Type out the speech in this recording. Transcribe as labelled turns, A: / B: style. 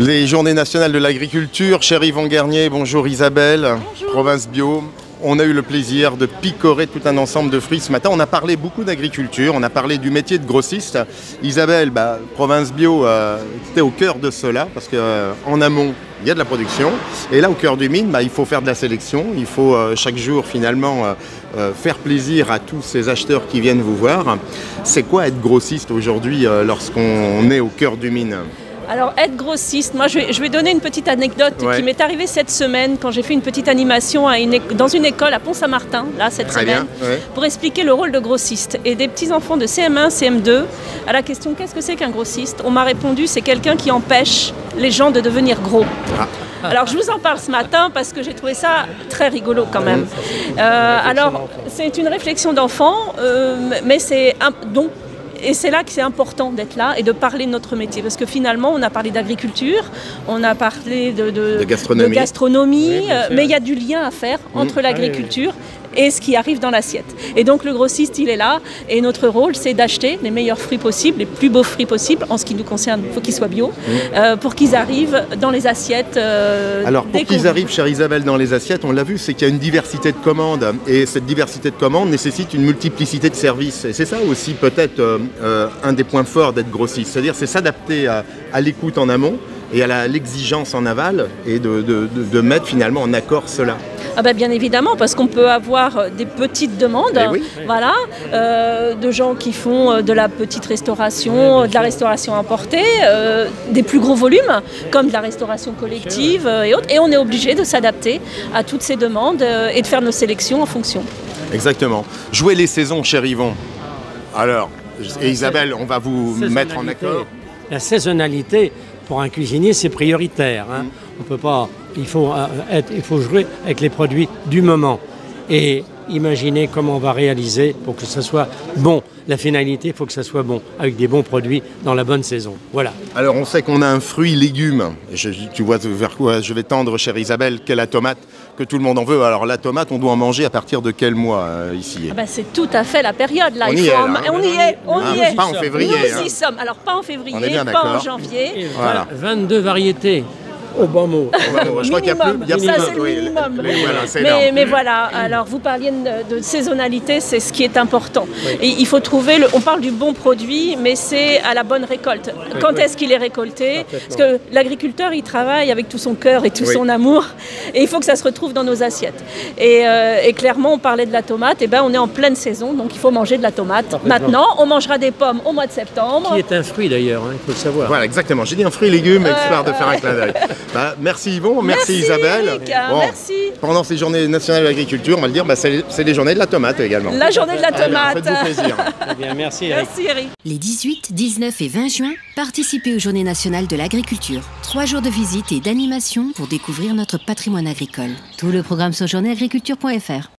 A: Les Journées nationales de l'agriculture, cher Yvan Garnier, bonjour Isabelle,
B: bonjour.
A: Province Bio. On a eu le plaisir de picorer tout un ensemble de fruits ce matin. On a parlé beaucoup d'agriculture, on a parlé du métier de grossiste. Isabelle, Province Bio, était au cœur de cela parce qu'en amont, il y a de la production. Et là, au cœur du mine, il faut faire de la sélection. Il faut chaque jour, finalement, faire plaisir à tous ces acheteurs qui viennent vous voir. C'est quoi être grossiste aujourd'hui lorsqu'on est au cœur du mine ?
B: Alors, être grossiste, moi je vais donner une petite anecdote qui m'est arrivée cette semaine quand j'ai fait une petite animation dans une école à Pont-Saint-Martin, là, cette semaine, pour expliquer le rôle de grossiste. Et des petits-enfants de CM1, CM2, à la question « Qu'est-ce que c'est qu'un grossiste ?» On m'a répondu « C'est quelqu'un qui empêche les gens de devenir gros ». Alors je vous en parle ce matin parce que j'ai trouvé ça très rigolo quand même. Alors c'est une réflexion d'enfant, mais et c'est là que c'est important d'être là et de parler de notre métier. Parce que finalement, on a parlé d'agriculture, on a parlé de gastronomie, mais il y a du lien à faire entre l'agriculture et ce qui arrive dans l'assiette. Et donc le grossiste, il est là. Et notre rôle, c'est d'acheter les meilleurs fruits possibles, les plus beaux fruits possibles. En ce qui nous concerne, il faut qu'ils soient bio, pour qu'ils arrivent dans les assiettes.
A: Alors pour qu'ils arrivent, chère Isabelle, dans les assiettes, on l'a vu, c'est qu'il y a une diversité de commandes. Et cette diversité de commandes nécessite une multiplicité de services. Et c'est ça aussi peut-être un des points forts d'être grossiste. C'est-à-dire c'est s'adapter à l'écoute en amont et à l'exigence en aval et de mettre finalement en accord cela.
B: Ah bien évidemment, parce qu'on peut avoir des petites demandes, voilà, de gens qui font de la petite restauration, de la restauration importée, des plus gros volumes, comme de la restauration collective et autres. Et on est obligé de s'adapter à toutes ces demandes et de faire nos sélections en fonction.
A: Exactement. Jouer les saisons, cher Yvon. Alors, et Isabelle, on va vous mettre en accord.
C: La saisonnalité, pour un cuisinier, c'est prioritaire. On peut pas, il faut jouer avec les produits du moment et imaginer comment on va réaliser pour que ça soit bon. La finalité, il faut que ça soit bon, avec des bons produits dans la bonne saison. Voilà.
A: Alors on sait qu'on a un fruit légume. Tu vois vers quoi je vais tendre, chère Isabelle, qu'est la tomate, que tout le monde en veut. Alors la tomate, on doit en manger à partir de quel mois ici?
B: C'est tout à fait la période là.
A: On y est. Pas en février.
B: Nous y sommes. Alors pas en février,
A: pas
B: en janvier.
C: Voilà. 22 variétés. Au bon mot.
B: Je crois qu'il y a plus. Ça, c'est le minimum. Mais voilà, alors vous parliez de saisonnalité, c'est ce qui est important. Et il faut trouver, on parle du bon produit, mais c'est à la bonne récolte. Quand est-ce qu'il est récolté? Parce que l'agriculteur, il travaille avec tout son cœur et tout son amour, et il faut que ça se retrouve dans nos assiettes. Et clairement, on parlait de la tomate, on est en pleine saison, donc il faut manger de la tomate. Maintenant, on mangera des pommes au mois de septembre.
C: Qui est un fruit d'ailleurs, il faut le savoir.
A: Voilà, exactement. J'ai dit un fruit et légume, histoire de faire un clin d'œil. Merci Yvon, merci Isabelle.
B: Eric, merci.
A: Pendant ces journées nationales de l'agriculture, on va le dire, c'est les journées de la tomate également.
B: La journée de la tomate.
A: Faites-vous plaisir.
C: Bien, merci Eric.
B: Merci Eric.
D: Les 18, 19 et 20 juin, participez aux Journées nationales de l'agriculture. 3 jours de visite et d'animation pour découvrir notre patrimoine agricole. Tout le programme sur journéeagriculture.fr.